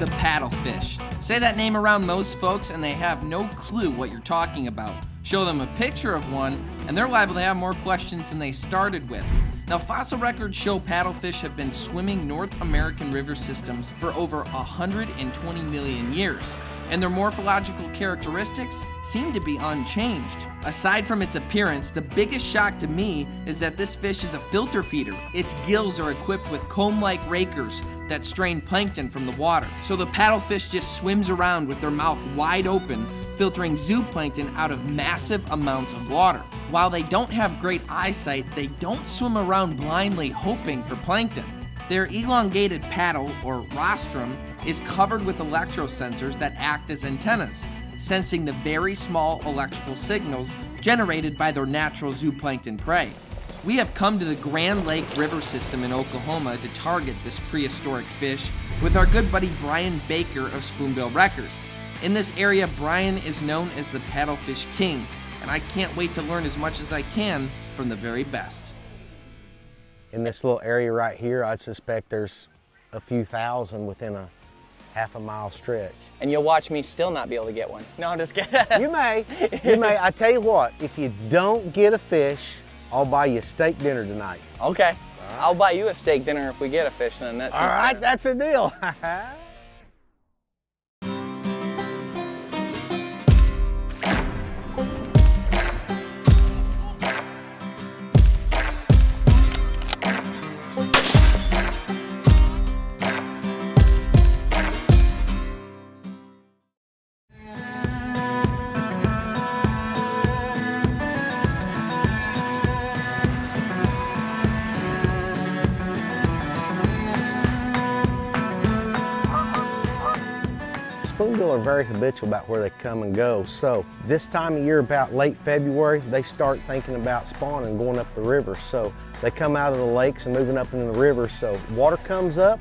the paddlefish. Say that name around most folks and they have no clue what you're talking about. Show them a picture of one and they're liable to have more questions than they started with. Now, fossil records show paddlefish have been swimming North American river systems for over 120 million years, and their morphological characteristics seem to be unchanged. Aside from its appearance, the biggest shock to me is that this fish is a filter feeder. Its gills are equipped with comb-like rakers that strain plankton from the water. So the paddlefish just swims around with their mouth wide open, filtering zooplankton out of massive amounts of water. While they don't have great eyesight, they don't swim around blindly hoping for plankton. Their elongated paddle, or rostrum, is covered with electrosensors that act as antennas, sensing the very small electrical signals generated by their natural zooplankton prey. We have come to the Grand Lake River system in Oklahoma to target this prehistoric fish with our good buddy Brian Baker of Spoonbill Wreckers. In this area, Brian is known as the Paddlefish King, and I can't wait to learn as much as I can from the very best. In this little area right here, I suspect there's a few thousand within a half-a-mile stretch. And you'll watch me still not be able to get one. No, I'm just kidding. You may. I tell you what, if you don't get a fish, I'll buy you a steak dinner tonight. Okay. Right. I'll buy you a steak dinner if we get a fish then. All right, that's a deal. Spoonbill are very habitual about where they come and go. So this time of year, about late February, they start thinking about spawning, going up the river. So they come out of the lakes and moving up into the river. So water comes up,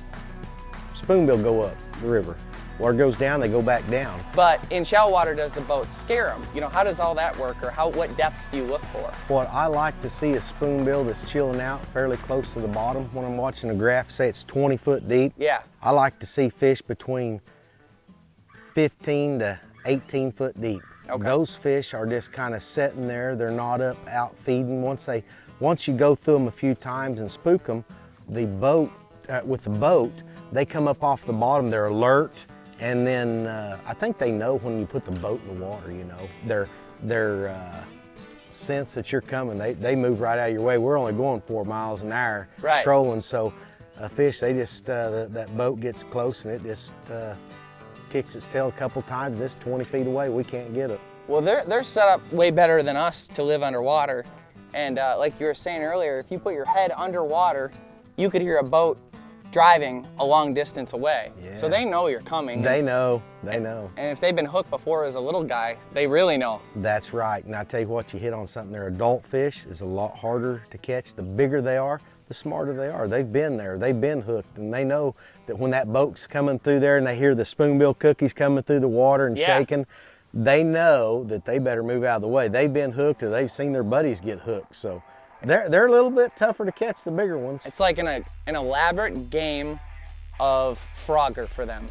spoonbill go up the river. Water goes down, they go back down. But in shallow water, does the boat scare them? You know, how does all that work, or what depth do you look for? What I like to see is spoonbill that's chilling out fairly close to the bottom. When I'm watching a graph, say it's 20 foot deep. Yeah. I like to see fish between 15 to 18 foot deep. Okay. Those fish are just kind of sitting there. They're not up out feeding. Once you go through them a few times and spook them, with the boat, they come up off the bottom. They're alert, and then I think they know when you put the boat in the water. You know, their sense that you're coming. They move right out of your way. We're only going 4 miles an hour trolling, so a fish, they just that boat gets close and it just kicks its tail a couple times. It's 20 feet away. We can't get it. Well, they're set up way better than us to live underwater. And like you were saying earlier, if you put your head underwater, you could hear a boat driving a long distance away. Yeah. So they know you're coming. They know. And if they've been hooked before as a little guy, they really know. That's right. And I tell you what, you hit on something. Their adult fish is a lot harder to catch. The bigger they are, the smarter they are. They've been there, they've been hooked, and they know that when that boat's coming through there and they hear the spoonbill cookies coming through the water and shaking, they know that they better move out of the way. They've been hooked, or they've seen their buddies get hooked. So they're a little bit tougher to catch, the bigger ones. It's like an elaborate game of Frogger for them,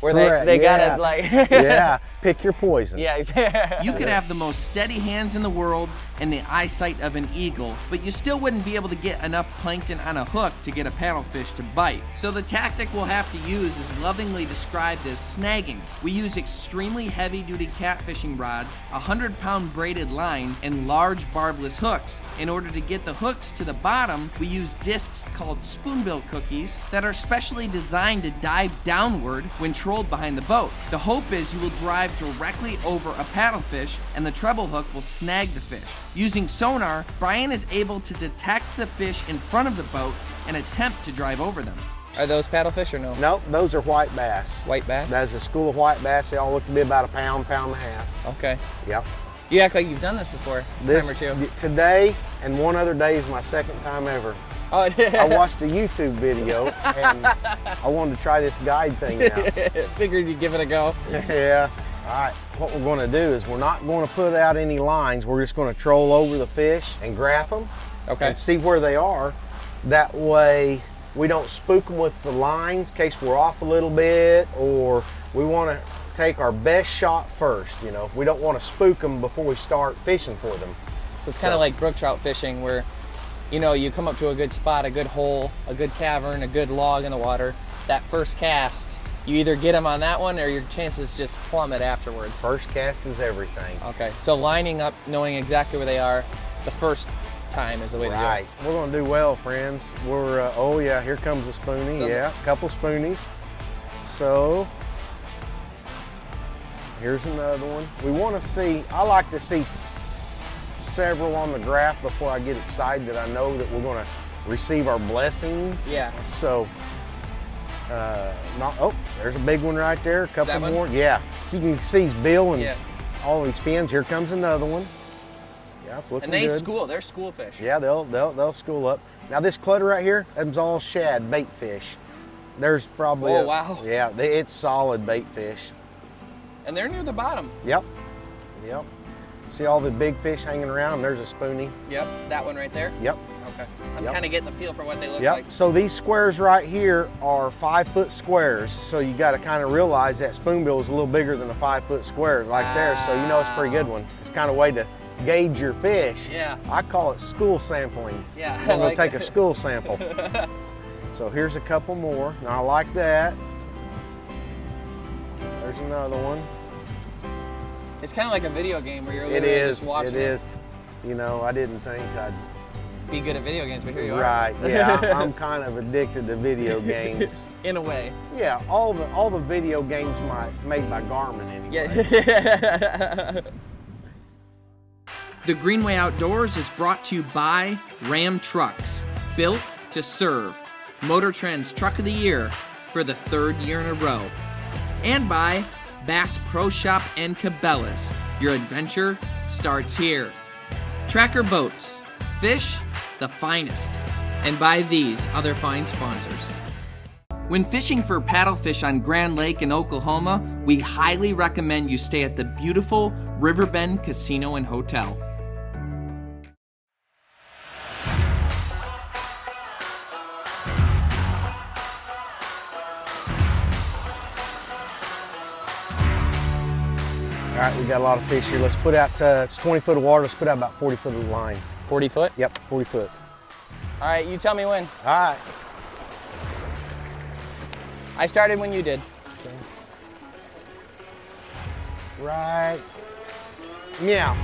where Correct. they gotta like yeah, pick your poison. Yeah. You could have the most steady hands in the world and the eyesight of an eagle, but you still wouldn't be able to get enough plankton on a hook to get a paddlefish to bite. So the tactic we'll have to use is lovingly described as snagging. We use extremely heavy-duty catfishing rods, 100-pound braided line, and large barbless hooks. In order to get the hooks to the bottom, we use discs called spoonbill cookies that are specially designed to dive downward when trolled behind the boat. The hope is you will drive directly over a paddlefish and the treble hook will snag the fish. Using sonar, Brian is able to detect the fish in front of the boat and attempt to drive over them. Are those paddlefish or no? Nope, those are white bass. White bass? That's a school of white bass. They all look to be about a pound, pound and a half. Okay. Yep. You act like you've done this before, time or two. Today and one other day is my second time ever. Oh, I watched a YouTube video and I wanted to try this guide thing out. Figured you'd give it a go. Yeah. All right, what we're going to do is we're not going to put out any lines. We're just going to troll over the fish and graph them and see where they are. That way, We don't spook them with the lines in case we're off a little bit, or we want to take our best shot first. You know, we don't want to spook them before we start fishing for them. So it's kind of like brook trout fishing, where, you know, you come up to a good spot, a good hole, a good cavern, a good log in the water. That first cast, you either get them on that one or your chances just plummet afterwards. First cast is everything. Okay, so lining up, knowing exactly where they are the first time is the way to go. Right. We're going to do well, friends. We're, oh yeah, here comes a spoonie. So, yeah, a couple spoonies. So, here's another one. We want to see, I like to see several on the graph before I get excited that I know that we're going to receive our blessings. Yeah. So, oh, there's a big one right there. A couple more. Yeah. So you can see his bill and all these fins. Here comes another one. Yeah, it's looking good. And they school. They're school fish. Yeah, they'll school up. Now this clutter right here, that's all shad bait fish. There's probably wow. Yeah, it's solid bait fish. And they're near the bottom. Yep. See all the big fish hanging around? There's a spoonie. Yep, that one right there? Yep. Okay. I'm kind of getting the feel for what they look like. So these squares right here are 5-foot squares. So you got to kind of realize that spoonbill is a little bigger than a 5-foot square right there. So you know it's a pretty good one. It's kind of a way to gauge your fish. Yeah. I call it school sampling. Yeah. I'm going to take a school sample. So here's a couple more. Now I like that. There's another one. It's kind of like a video game where you're literally just watching it. It is. You know, I didn't think I'd be good at video games, but here you are. Right, yeah, I'm kind of addicted to video games. In a way. Yeah, all the video games made by Garmin anyway. Yeah. The Greenway Outdoors is brought to you by Ram Trucks, built to serve. Motor Trend's Truck of the Year for the 3rd year in a row. And by Bass Pro Shop and Cabela's. Your adventure starts here. Tracker Boats, fish the finest. And by these other fine sponsors. When fishing for paddlefish on Grand Lake in Oklahoma, we highly recommend you stay at the beautiful Riverbend Casino and Hotel. All right, we got a lot of fish here. Let's put out, it's 20 foot of water, let's put out about 40 foot of line. 40 foot? Yep, 40 foot. All right, you tell me when. All right. I started when you did. Okay. Right. Meow.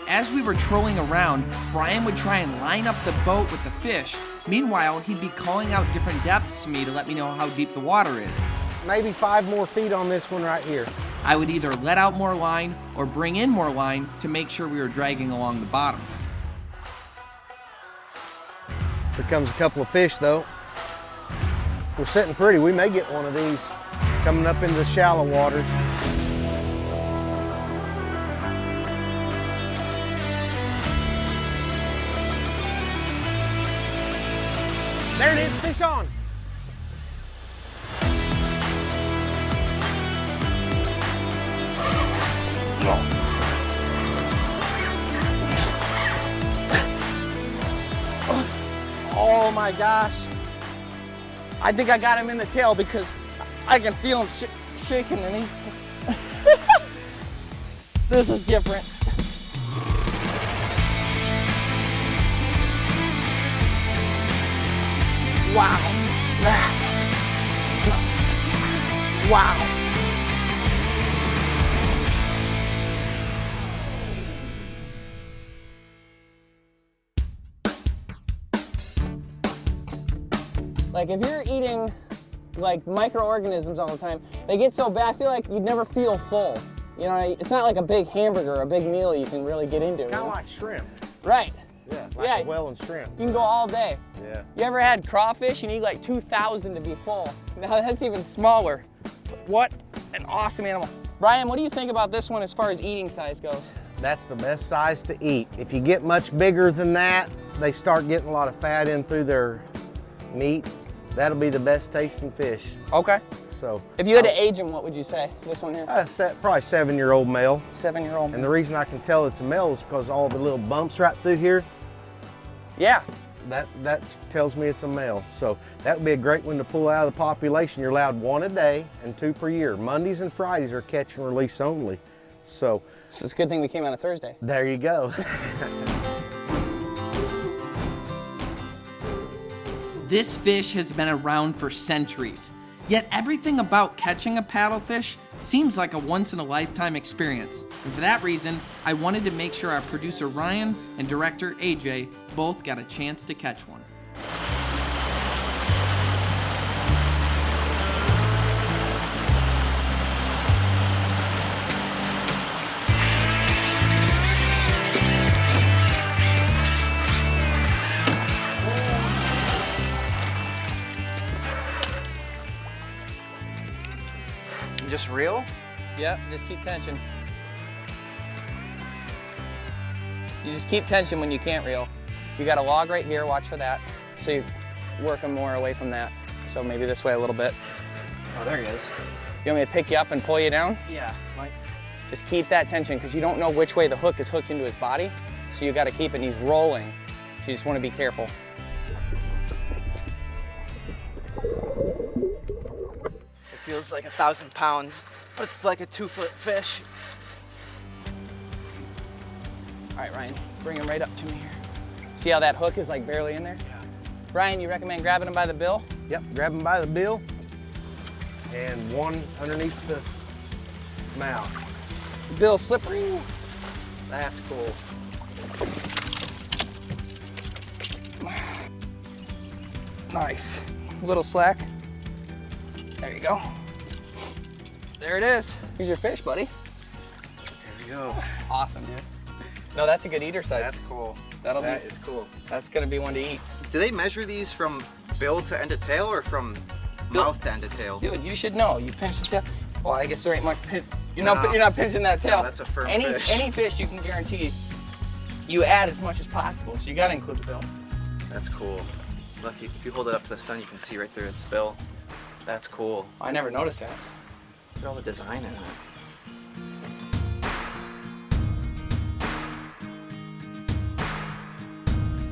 As we were trolling around, Brian would try and line up the boat with the fish. Meanwhile, he'd be calling out different depths to me to let me know how deep the water is. Maybe 5 more feet on this one right here. I would either let out more line or bring in more line to make sure we were dragging along the bottom. Here comes a couple of fish though. We're sitting pretty. We may get one of these coming up into the shallow waters. There it is, fish on. Oh my gosh. I think I got him in the tail because I can feel him shaking and he's... This is different. Wow. Wow. Like if you're eating like microorganisms all the time, they get so bad, I feel like you'd never feel full. You know, it's not like a big hamburger, a big meal you can really get into. Kind of like shrimp. Right. Yeah, like a whale and shrimp. You can go all day. Yeah. You ever had crawfish? You need like 2,000 to be full. Now that's even smaller. What an awesome animal. Brian, what do you think about this one as far as eating size goes? That's the best size to eat. If you get much bigger than that, they start getting a lot of fat in through their meat. That'll be the best tasting fish. Okay. So, if you had to age them, what would you say? This one here? Probably 7-year-old male. 7-year-old. And the reason I can tell it's a male is because all the little bumps right through here, Yeah. That tells me it's a male. So that would be a great one to pull out of the population. You're allowed 1 a day and 2 per year. Mondays and Fridays are catch and release only. So it's a good thing we came on a Thursday. there you go. This fish has been around for centuries, yet everything about catching a paddlefish seems like a once-in-a-lifetime experience. And for that reason, I wanted to make sure our producer Ryan and director AJ both got a chance to catch one. Just reel? Yep, just keep tension. You just keep tension when you can't reel. You got a log right here, watch for that. So you're working more away from that. So maybe this way a little bit. Oh, there he is. You want me to pick you up and pull you down? Yeah. Just keep that tension because you don't know which way the hook is hooked into his body. So you got to keep it, and he's rolling. So you just want to be careful. It feels like 1,000 pounds, but it's like a 2-foot fish. All right, Ryan, bring him right up to me here. See how that hook is like barely in there? Yeah. Ryan, you recommend grabbing him by the bill? Yep, grab him by the bill and 1 underneath the mouth. Bill slippery. That's cool. Nice. Little slack. There you go. There it is. Here's your fish, buddy. There we go. Awesome, dude. No, that's a good eater size. That's cool. That is cool. That's gonna be one to eat. Do they measure these from bill to end of tail or from mouth to end of tail? Dude, you should know. You pinch the tail. Well, I guess there ain't much pinch. You're No. not pinching that tail. No, that's a firm fish. Any fish you can guarantee you add as much as possible. So you gotta include the bill. That's cool. Look, if you hold it up to the sun, you can see right through its bill. That's cool. I never noticed that. Look at all the design in it.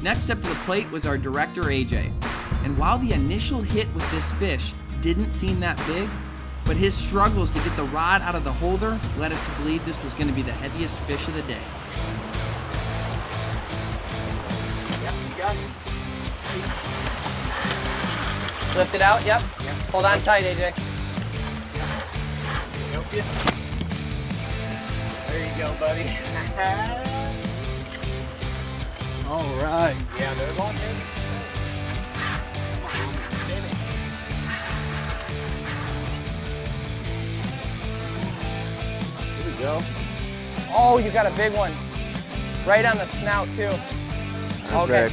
Next up to the plate was our director AJ. And while the initial hit with this fish didn't seem that big, but his struggles to get the rod out of the holder led us to believe this was going to be the heaviest fish of the day. Yep, you got it. Lift it out, yep. Hold on tight, AJ. Help you. There you go, buddy. All right. Yeah, they're going in. Here we go. Oh, you got a big one. Right on the snout, too. Okay.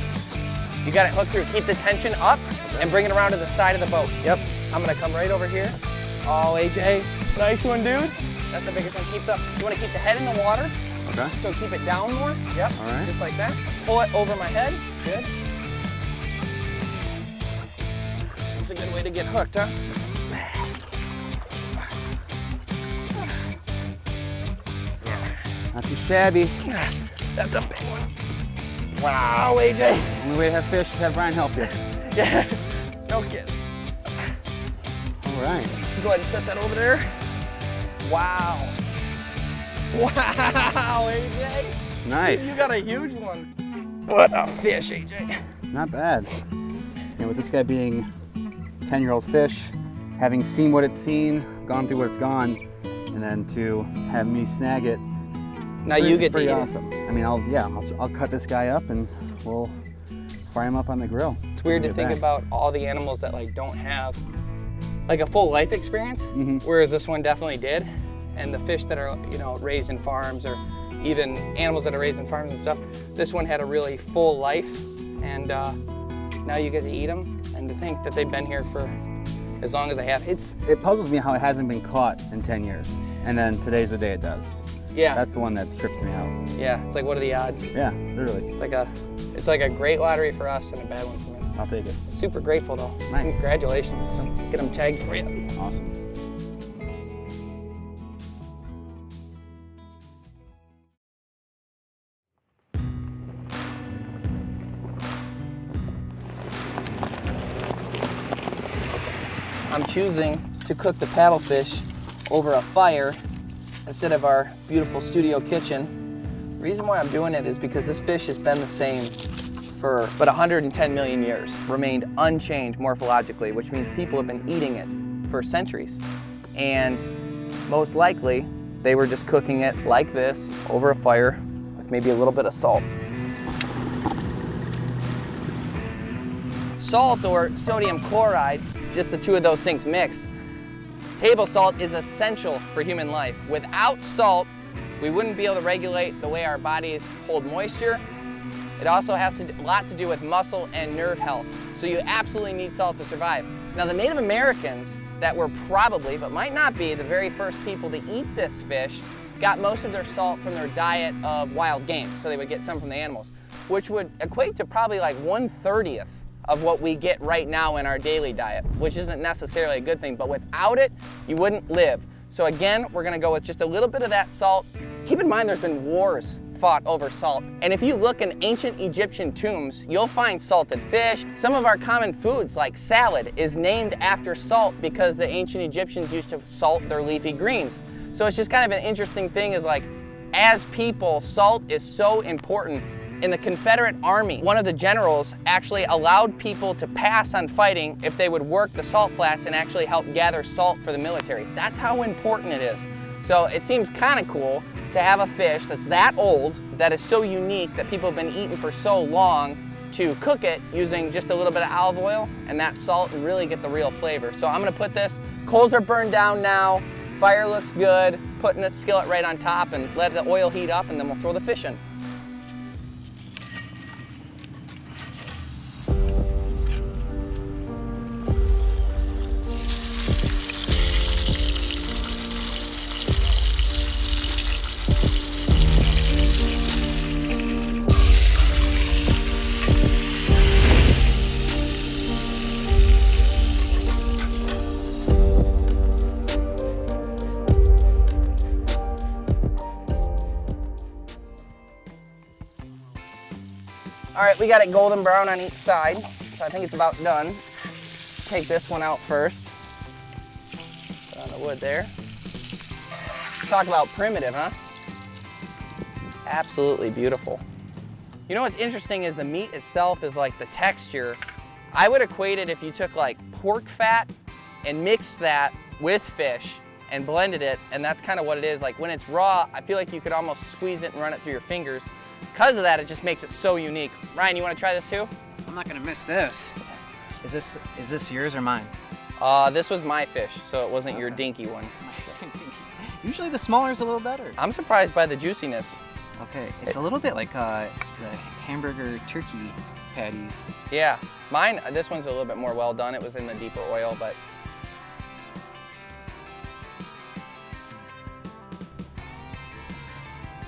You got it hooked through. Keep the tension up and bring it around to the side of the boat. Yep. I'm gonna come right over here. Oh, AJ, nice one, dude. That's the biggest one. You wanna keep the head in the water. Okay. So keep it down more. Yep. All right. Just like that. Pull it over my head. Good. That's a good way to get hooked, huh? Not too shabby. That's a big one. Wow, AJ. Only way to have fish is have Brian help you. Yeah. No kidding. All right. Go ahead and set that over there. Wow. Wow, AJ. Nice. You got a huge one. What a fish, AJ. Not bad. And with this guy being a 10-year-old fish, having seen what it's seen, gone through what it's gone, and then to have me snag it. Now you get to pretty eat awesome. I mean, I'll cut this guy up and we'll fry him up on the grill. It's weird to Get think back. about all the animals that like don't have like a full life experience, whereas this one definitely did. And the fish that are, raised in farms, or even animals that are raised in farms and stuff, this one had a really full life, and now you get to eat them. And to think that they've been here for as long as they have, It puzzles me how it hasn't been caught in 10 years. And then today's the day it does. yeah, That's the one that trips me out. yeah. It's like, what are the odds? Yeah, literally. It's like a great lottery for us and a bad one for me. I'll take it. Super grateful though. Nice. Congratulations. Get them tagged for you. Awesome. I'm choosing to cook the paddlefish over a fire instead of our beautiful studio kitchen. The reason why I'm doing it is because this fish has been the same for about 110 million years, remained unchanged morphologically, which means people have been eating it for centuries. And most likely, they were just cooking it like this over a fire with maybe a little bit of salt. Salt or sodium chloride, just the two of those things mixed. Table salt is essential for human life. Without salt, we wouldn't be able to regulate the way our bodies hold moisture. It also has a lot to do with muscle and nerve health. So you absolutely need salt to survive. Now the Native Americans that were probably, but might not be, the very first people to eat this fish got most of their salt from their diet of wild game. So they would get some from the animals, which would equate to probably like 1/30 of what we get right now in our daily diet, which isn't necessarily a good thing, but without it, you wouldn't live. So again, we're gonna go with just a little bit of that salt. Keep in mind there's been wars fought over salt. And if you look in ancient Egyptian tombs, you'll find salted fish. Some of our common foods like salad is named after salt because the ancient Egyptians used to salt their leafy greens. So it's just kind of an interesting thing is like, as people, salt is so important. In the Confederate Army, one of the generals actually allowed people to pass on fighting if they would work the salt flats and actually help gather salt for the military. That's how important it is. So it seems kind of cool to have a fish that's that old, that is so unique, that people have been eating for so long, to cook it using just a little bit of olive oil and that salt and really get the real flavor. So I'm gonna put this, coals are burned down now, fire looks good, putting the skillet right on top and let the oil heat up and then we'll throw the fish in. All right, we got it golden brown on each side, so I think it's about done. Take this one out first. Put on the wood there. Talk about primitive, huh? Absolutely beautiful. You know what's interesting is the meat itself is like the texture. I would equate it if you took like pork fat and mixed that with fish and blended it, and that's kind of what it is. Like when it's raw, I feel like you could almost squeeze it and run it through your fingers. Because of that, it just makes it so unique. Ryan, you want to try this too? I'm not gonna miss this. Is this yours or mine? This was my fish, so it wasn't your dinky one. Usually the smaller is a little better. I'm surprised by the juiciness. Okay, it's a little bit like the hamburger turkey patties. Yeah, mine, this one's a little bit more well done. It was in the deeper oil, but.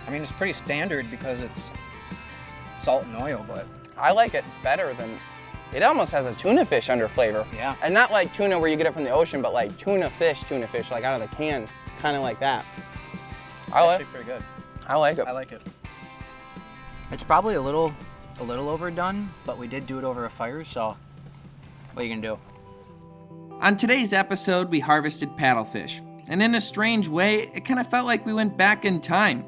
I mean, it's pretty standard because it's salt and oil, but. I like it better than, it almost has a tuna fish under flavor. Yeah. And not like tuna where you get it from the ocean, but like tuna fish, like out of the can, kind of like that. Actually pretty good. I like it. I like it. It's probably a little overdone, but we did do it over a fire, so what are you gonna do? On today's episode, we harvested paddlefish, and in a strange way, it kind of felt like we went back in time.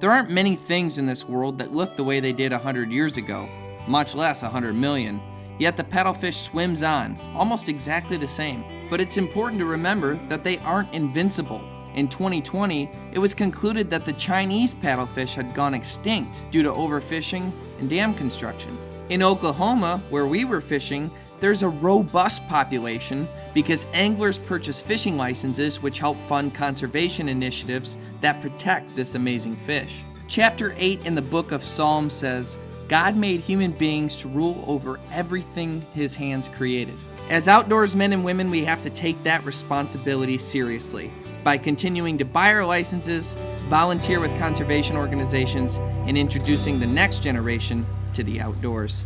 There aren't many things in this world that look the way they did 100 years ago, much less 100 million. Yet the paddlefish swims on, almost exactly the same. But it's important to remember that they aren't invincible. In 2020, it was concluded that the Chinese paddlefish had gone extinct due to overfishing and dam construction. In Oklahoma, where we were fishing, there's a robust population because anglers purchase fishing licenses which help fund conservation initiatives that protect this amazing fish. Chapter 8 in the book of Psalms says, God made human beings to rule over everything his hands created. As outdoors men and women, we have to take that responsibility seriously by continuing to buy our licenses, volunteer with conservation organizations, and introducing the next generation to the outdoors.